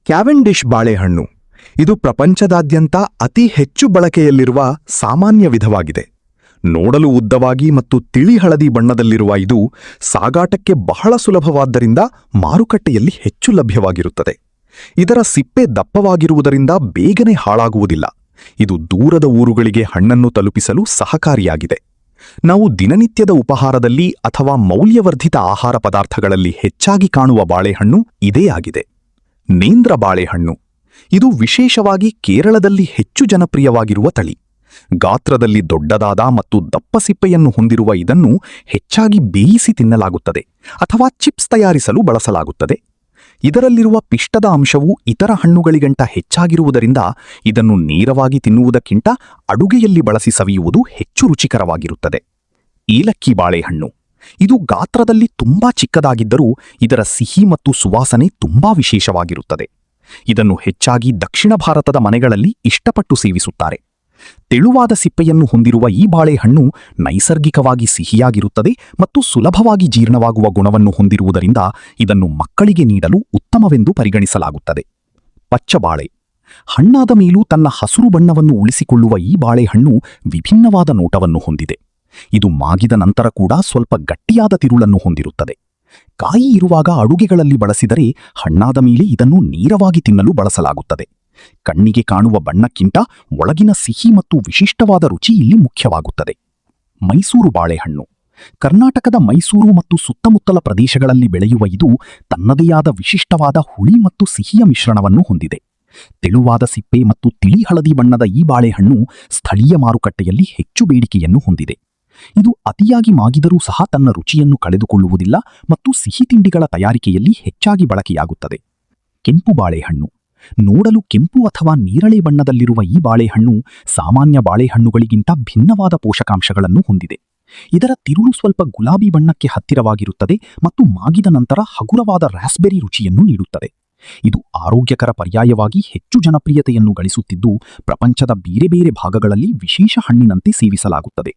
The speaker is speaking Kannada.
ಕ್ಯಾವೆಂಡಿಶ್ ಬಾಳೆಹಣ್ಣು ಇದು ಪ್ರಪಂಚದಾದ್ಯಂತ ಅತಿ ಹೆಚ್ಚು ಬಳಕೆಯಲ್ಲಿರುವ ಸಾಮಾನ್ಯ ವಿಧವಾಗಿದೆ. ನೋಡಲು ಉದ್ದವಾಗಿ ಮತ್ತು ತಿಳಿ ಹಳದಿ ಬಣ್ಣದಲ್ಲಿರುವ ಇದು ಸಾಗಾಟಕ್ಕೆ ಬಹಳ ಸುಲಭವಾದ್ದರಿಂದ ಮಾರುಕಟ್ಟೆಯಲ್ಲಿ ಹೆಚ್ಚು ಲಭ್ಯವಾಗಿರುತ್ತದೆ. ಇದರ ಸಿಪ್ಪೆ ದಪ್ಪವಾಗಿರುವುದರಿಂದ ಬೇಗನೆ ಹಾಳಾಗುವುದಿಲ್ಲ. ಇದು ದೂರದ ಊರುಗಳಿಗೆ ಹಣ್ಣನ್ನು ತಲುಪಿಸಲು ಸಹಕಾರಿಯಾಗಿದೆ. ನಾವು ದಿನನಿತ್ಯದ ಉಪಹಾರದಲ್ಲಿ ಅಥವಾ ಮೌಲ್ಯವರ್ಧಿತ ಆಹಾರ ಪದಾರ್ಥಗಳಲ್ಲಿ ಹೆಚ್ಚಾಗಿ ಕಾಣುವ ಬಾಳೆಹಣ್ಣು ಇದೇ ಆಗಿದೆ. ನೇಂದ್ರ ಬಾಳೆಹಣ್ಣು ಇದು ವಿಶೇಷವಾಗಿ ಕೇರಳದಲ್ಲಿ ಹೆಚ್ಚು ಜನಪ್ರಿಯವಾಗಿರುವ ತಳಿ. ಗಾತ್ರದಲ್ಲಿ ದೊಡ್ಡದಾದ ಮತ್ತು ದಪ್ಪ ಸಿಪ್ಪೆಯನ್ನು ಹೊಂದಿರುವ ಇದನ್ನು ಹೆಚ್ಚಾಗಿ ಬೇಯಿಸಿ ತಿನ್ನಲಾಗುತ್ತದೆ ಅಥವಾ ಚಿಪ್ಸ್ ತಯಾರಿಸಲು ಬಳಸಲಾಗುತ್ತದೆ. ಇದರಲ್ಲಿರುವ ಪಿಷ್ಟದ ಅಂಶವು ಇತರ ಹಣ್ಣುಗಳಿಗಿಂತ ಹೆಚ್ಚಾಗಿರುವುದರಿಂದ ಇದನ್ನು ನೇರವಾಗಿ ತಿನ್ನುವುದಕ್ಕಿಂತ ಅಡುಗೆಯಲ್ಲಿ ಬಳಸಿ ಸವಿಯುವುದು ಹೆಚ್ಚು ರುಚಿಕರವಾಗಿರುತ್ತದೆ. ಏಲಕ್ಕಿ ಬಾಳೆಹಣ್ಣು ಇದು ಗಾತ್ರದಲ್ಲಿ ತುಂಬಾ ಚಿಕ್ಕದಾಗಿದ್ದರೂ ಇದರ ಸಿಹಿ ಮತ್ತು ಸುವಾಸನೆ ತುಂಬಾ ವಿಶೇಷವಾಗಿರುತ್ತದೆ. ಇದನ್ನು ಹೆಚ್ಚಾಗಿ ದಕ್ಷಿಣ ಭಾರತದ ಮನೆಗಳಲ್ಲಿ ಇಷ್ಟಪಟ್ಟು ಸೇವಿಸುತ್ತಾರೆ. ತೆಳುವಾದ ಸಿಪ್ಪೆಯನ್ನು ಹೊಂದಿರುವ ಈ ಬಾಳೆಹಣ್ಣು ನೈಸರ್ಗಿಕವಾಗಿ ಸಿಹಿಯಾಗಿರುತ್ತದೆ ಮತ್ತು ಸುಲಭವಾಗಿ ಜೀರ್ಣವಾಗುವ ಗುಣವನ್ನು ಹೊಂದಿರುವುದರಿಂದ ಇದನ್ನು ಮಕ್ಕಳಿಗೆ ನೀಡಲು ಉತ್ತಮವೆಂದು ಪರಿಗಣಿಸಲಾಗುತ್ತದೆ. ಪಚ್ಚಬಾಳೆ ಹಣ್ಣಾದ ಮೇಲೂ ತನ್ನ ಹಸುರು ಬಣ್ಣವನ್ನು ಉಳಿಸಿಕೊಳ್ಳುವ ಈ ಬಾಳೆಹಣ್ಣು ವಿಭಿನ್ನವಾದ ನೋಟವನ್ನು ಹೊಂದಿದೆ. ಇದು ಮಾಗಿದ ನಂತರ ಕೂಡ ಸ್ವಲ್ಪ ಗಟ್ಟಿಯಾದ ತಿರುಳನ್ನು ಹೊಂದಿರುತ್ತದೆ. ಕಾಯಿ ಇರುವಾಗ ಅಡುಗೆಗಳಲ್ಲಿ ಬಳಸಿದರೆ ಹಣ್ಣಾದ ಮೇಲೆ ಇದನ್ನು ನೇರವಾಗಿ ತಿನ್ನಲು ಬಳಸಲಾಗುತ್ತದೆ. ಕಣ್ಣಿಗೆ ಕಾಣುವ ಬಣ್ಣಕ್ಕಿಂತ ಒಳಗಿನ ಸಿಹಿ ಮತ್ತು ವಿಶಿಷ್ಟವಾದ ರುಚಿ ಇಲ್ಲಿ ಮುಖ್ಯವಾಗುತ್ತದೆ. ಮೈಸೂರು ಬಾಳೆಹಣ್ಣು ಕರ್ನಾಟಕದ ಮೈಸೂರು ಮತ್ತು ಸುತ್ತಮುತ್ತಲ ಪ್ರದೇಶಗಳಲ್ಲಿ ಬೆಳೆಯುವ ಇದು ತನ್ನದೇ ಆದ ವಿಶಿಷ್ಟವಾದ ಹುಳಿ ಮತ್ತು ಸಿಹಿಯ ಮಿಶ್ರಣವನ್ನು ಹೊಂದಿದೆ. ತೆಳುವಾದ ಸಿಪ್ಪೆ ಮತ್ತು ತಿಳಿ ಹಳದಿ ಬಣ್ಣದ ಈ ಬಾಳೆಹಣ್ಣು ಸ್ಥಳೀಯ ಮಾರುಕಟ್ಟೆಯಲ್ಲಿ ಹೆಚ್ಚು ಬೇಡಿಕೆಯನ್ನು ಹೊಂದಿದೆ. ಇದು ಅತಿಯಾಗಿ ಮಾಗಿದರೂ ಸಹ ತನ್ನ ರುಚಿಯನ್ನು ಕಳೆದುಕೊಳ್ಳುವುದಿಲ್ಲ ಮತ್ತು ಸಿಹಿ ತಿಂಡಿಗಳ ತಯಾರಿಕೆಯಲ್ಲಿ ಹೆಚ್ಚಾಗಿ ಬಳಕೆಯಾಗುತ್ತದೆ. ಕೆಂಪು ಬಾಳೆಹಣ್ಣು ನೋಡಲು ಕೆಂಪು ಅಥವಾ ನೇರಳೆ ಬಣ್ಣದಲ್ಲಿರುವ ಈ ಬಾಳೆಹಣ್ಣು ಸಾಮಾನ್ಯ ಬಾಳೆಹಣ್ಣುಗಳಿಗಿಂತ ಭಿನ್ನವಾದ ಪೋಷಕಾಂಶಗಳನ್ನು ಹೊಂದಿದೆ. ಇದರ ತಿರುಳು ಸ್ವಲ್ಪ ಗುಲಾಬಿ ಬಣ್ಣಕ್ಕೆ ಹತ್ತಿರವಾಗಿರುತ್ತದೆ ಮತ್ತು ಮಾಗಿದ ನಂತರ ಹಗುರವಾದ ರಾಸ್ಬೆರಿ ರುಚಿಯನ್ನು ನೀಡುತ್ತದೆ. ಇದು ಆರೋಗ್ಯಕರ ಪರ್ಯಾಯವಾಗಿ ಹೆಚ್ಚು ಜನಪ್ರಿಯತೆಯನ್ನು ಗಳಿಸುತ್ತಿದ್ದು ಪ್ರಪಂಚದ ಬೇರೆ ಬೇರೆ ಭಾಗಗಳಲ್ಲಿ ವಿಶೇಷ ಹಣ್ಣಿನಂತೆ ಸೇವಿಸಲಾಗುತ್ತದೆ.